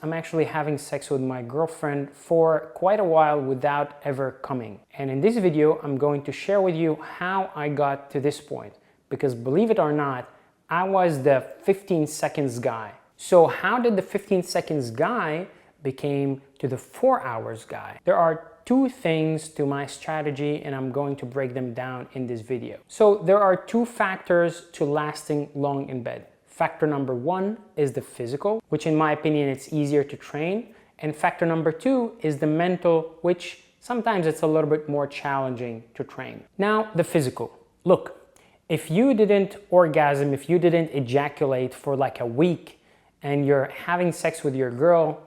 I'm actually having sex with my girlfriend for quite a while without ever coming. And in this video, I'm going to share with you how I got to this point. Because believe it or not, I was the 15 seconds guy. So how did the 15 seconds guy became to the 4 hours guy? There are two things to my strategy, and I'm going to break them down in this video. So there are two factors to lasting long in bed. Factor number one is the physical, which in my opinion, it's easier to train. And factor number two is the mental, which sometimes it's a little bit more challenging to train. Now, the physical. Look, if you didn't orgasm, if you didn't ejaculate for like a week and you're having sex with your girl,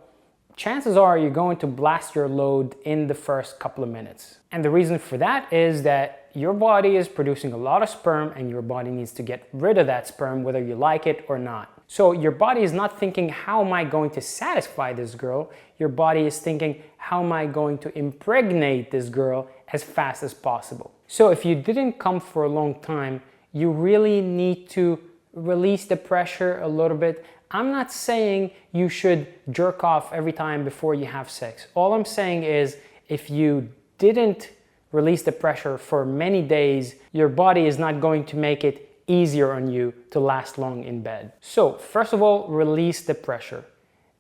chances are you're going to blast your load in the first couple of minutes. And the reason for that is that your body is producing a lot of sperm and your body needs to get rid of that sperm whether you like it or not. So your body is not thinking, how am I going to satisfy this girl? Your body is thinking, how am I going to impregnate this girl as fast as possible? So if you didn't come for a long time, you really need to release the pressure a little bit. I'm not saying you should jerk off every time before you have sex. All I'm saying is if you didn't release the pressure for many days, your body is not going to make it easier on you to last long in bed. So first of all, release the pressure.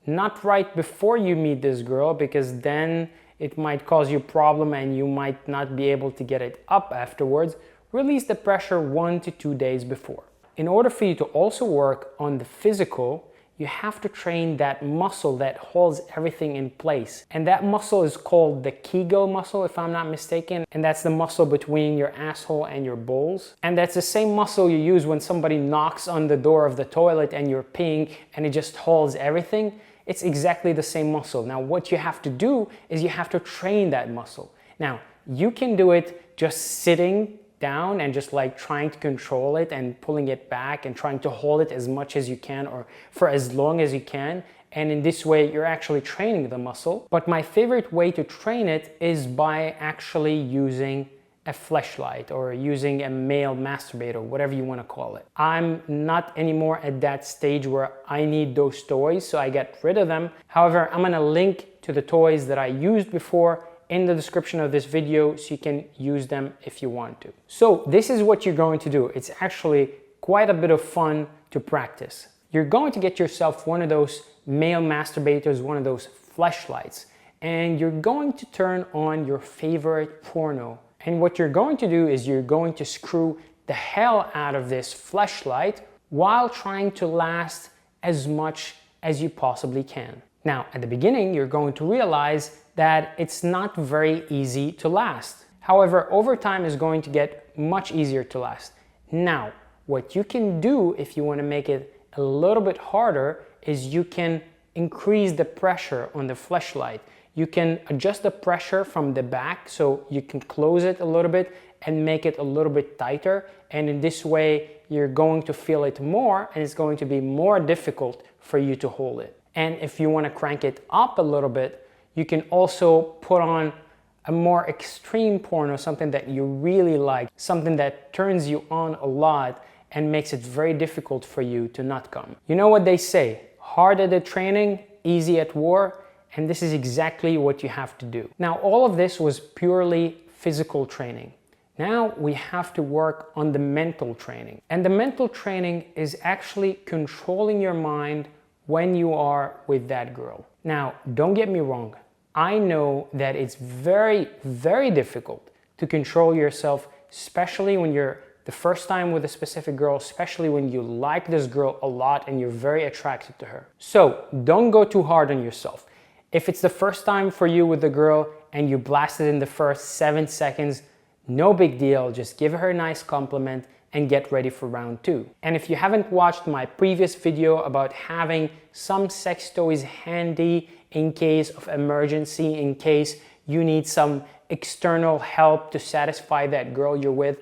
Not right before you meet this girl, because then it might cause you a problem and you might not be able to get it up afterwards. Release the pressure 1 to 2 days before. In order for you to also work on the physical, you have to train that muscle that holds everything in place. And that muscle is called the Kegel muscle, if I'm not mistaken. And that's the muscle between your asshole and your balls. And that's the same muscle you use when somebody knocks on the door of the toilet and you're peeing and it just holds everything. It's exactly the same muscle. Now, what you have to do is you have to train that muscle. Now, you can do it just sitting down and just like trying to control it and pulling it back and trying to hold it as much as you can or for as long as you can. And in this way, you're actually training the muscle. But my favorite way to train it is by actually using a fleshlight or using a male masturbator, whatever you want to call it. I'm not anymore at that stage where I need those toys, so I get rid of them. However, I'm going to link to the toys that I used before in the description of this video so you can use them if you want to. So this is what you're going to do. It's actually quite a bit of fun to practice. You're going to get yourself one of those male masturbators, one of those fleshlights, and you're going to turn on your favorite porno. And what you're going to do is you're going to screw the hell out of this fleshlight while trying to last as much as you possibly can. Now, at the beginning, you're going to realize that it's not very easy to last. However, over time is going to get much easier to last. Now, what you can do if you want to make it a little bit harder is you can increase the pressure on the fleshlight. You can adjust the pressure from the back so you can close it a little bit and make it a little bit tighter. And in this way, you're going to feel it more and it's going to be more difficult for you to hold it. And if you want to crank it up a little bit, you can also put on a more extreme porno, something that you really like, something that turns you on a lot and makes it very difficult for you to not come. You know what they say, hard at the training, easy at war, and this is exactly what you have to do. Now, all of this was purely physical training. Now we have to work on the mental training. And the mental training is actually controlling your mind when you are with that girl. Now, don't get me wrong. I know that it's very, very difficult to control yourself, especially when you're the first time with a specific girl, especially when you like this girl a lot and you're very attracted to her. So don't go too hard on yourself. If it's the first time for you with the girl and you blasted in the first 7 seconds, no big deal. Just give her a nice compliment and get ready for round 2. And if you haven't watched my previous video about having some sex toys handy in case of emergency, in case you need some external help to satisfy that girl you're with,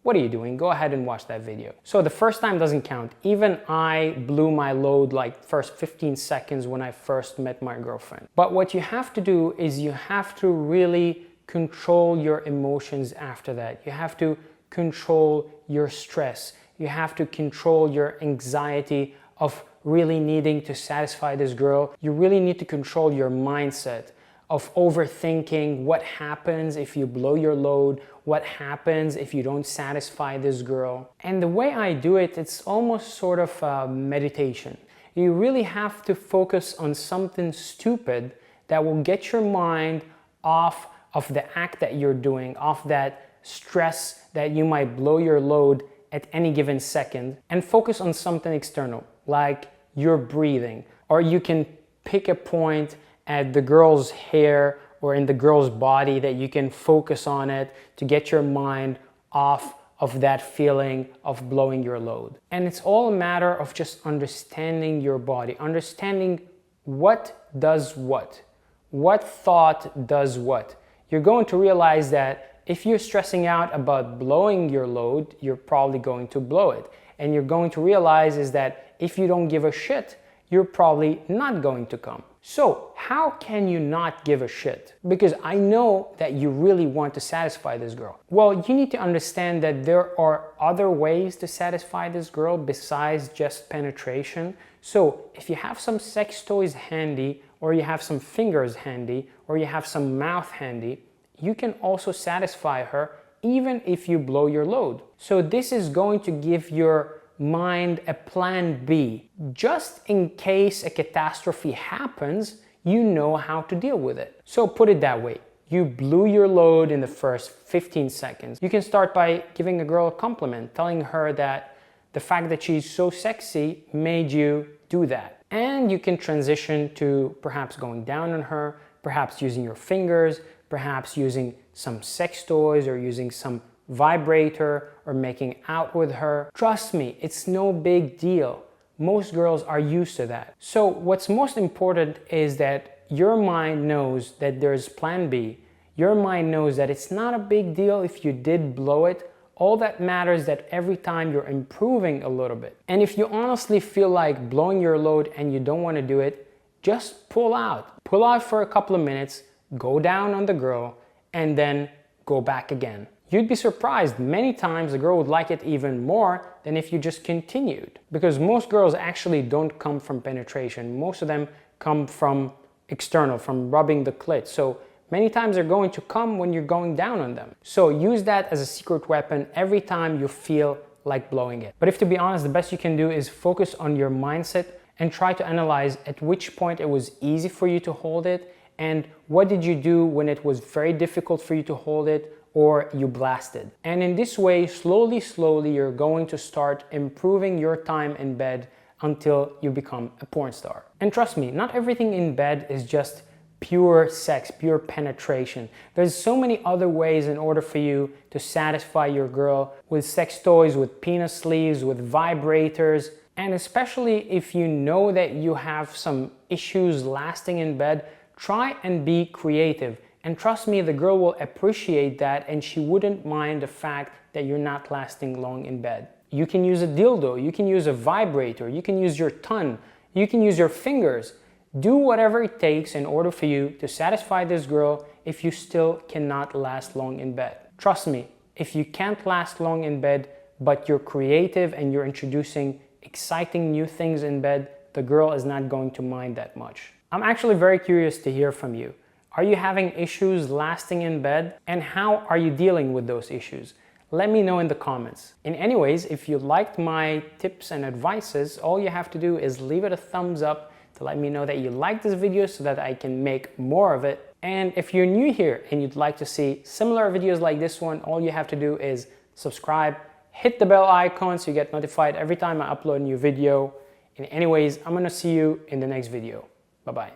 what are you doing? Go ahead and watch that video. So the first time doesn't count. Even I blew my load like first 15 seconds when I first met my girlfriend. But what you have to do is you have to really control your emotions after that. You have to control your stress. You have to control your anxiety of really needing to satisfy this girl, you really need to control your mindset of overthinking what happens if you blow your load, what happens if you don't satisfy this girl. And the way I do it, it's almost sort of a meditation. You really have to focus on something stupid that will get your mind off of the act that you're doing, off that stress that you might blow your load at any given second, and focus on something external, like your breathing. Or you can pick a point at the girl's hair or in the girl's body that you can focus on it to get your mind off of that feeling of blowing your load. And it's all a matter of just understanding your body, understanding what does what thought does what. You're going to realize that if you're stressing out about blowing your load, you're probably going to blow it. And you're going to realize is that if you don't give a shit, you're probably not going to come. So how can you not give a shit? Because I know that you really want to satisfy this girl. Well, you need to understand that there are other ways to satisfy this girl besides just penetration. So if you have some sex toys handy, or you have some fingers handy, or you have some mouth handy, you can also satisfy her even if you blow your load. So this is going to give your mind a plan B. Just in case a catastrophe happens, you know how to deal with it. So put it that way. You blew your load in the first 15 seconds. You can start by giving a girl a compliment, telling her that the fact that she's so sexy made you do that. And you can transition to perhaps going down on her, perhaps using your fingers, perhaps using some sex toys or using some vibrator or making out with her. Trust me, it's no big deal. Most girls are used to that. So what's most important is that your mind knows that there's plan B. Your mind knows that it's not a big deal if you did blow it. All that matters is that every time you're improving a little bit. And if you honestly feel like blowing your load and you don't want to do it, just pull out. Pull out for a couple of minutes, go down on the girl, and then go back again. You'd be surprised, many times the girl would like it even more than if you just continued. Because most girls actually don't come from penetration. Most of them come from external, from rubbing the clit. So many times they're going to come when you're going down on them. So use that as a secret weapon every time you feel like blowing it. But if to be honest, the best you can do is focus on your mindset and try to analyze at which point it was easy for you to hold it and what did you do when it was very difficult for you to hold it or you blasted. And in this way, slowly, you're going to start improving your time in bed until you become a porn star. And trust me, not everything in bed is just pure sex, pure penetration. There's so many other ways in order for you to satisfy your girl with sex toys, with penis sleeves, with vibrators. And especially if you know that you have some issues lasting in bed, try and be creative. And trust me, the girl will appreciate that and she wouldn't mind the fact that you're not lasting long in bed. You can use a dildo, you can use a vibrator, you can use your tongue, you can use your fingers. Do whatever it takes in order for you to satisfy this girl if you still cannot last long in bed. Trust me, if you can't last long in bed, but you're creative and you're introducing exciting new things in bed, the girl is not going to mind that much. I'm actually very curious to hear from you. Are you having issues lasting in bed? And how are you dealing with those issues? Let me know in the comments. And anyways, if you liked my tips and advices, all you have to do is leave it a thumbs up to let me know that you like this video so that I can make more of it. And if you're new here and you'd like to see similar videos like this one, all you have to do is subscribe, hit the bell icon so you get notified every time I upload a new video. And anyways, I'm gonna see you in the next video. Bye-bye.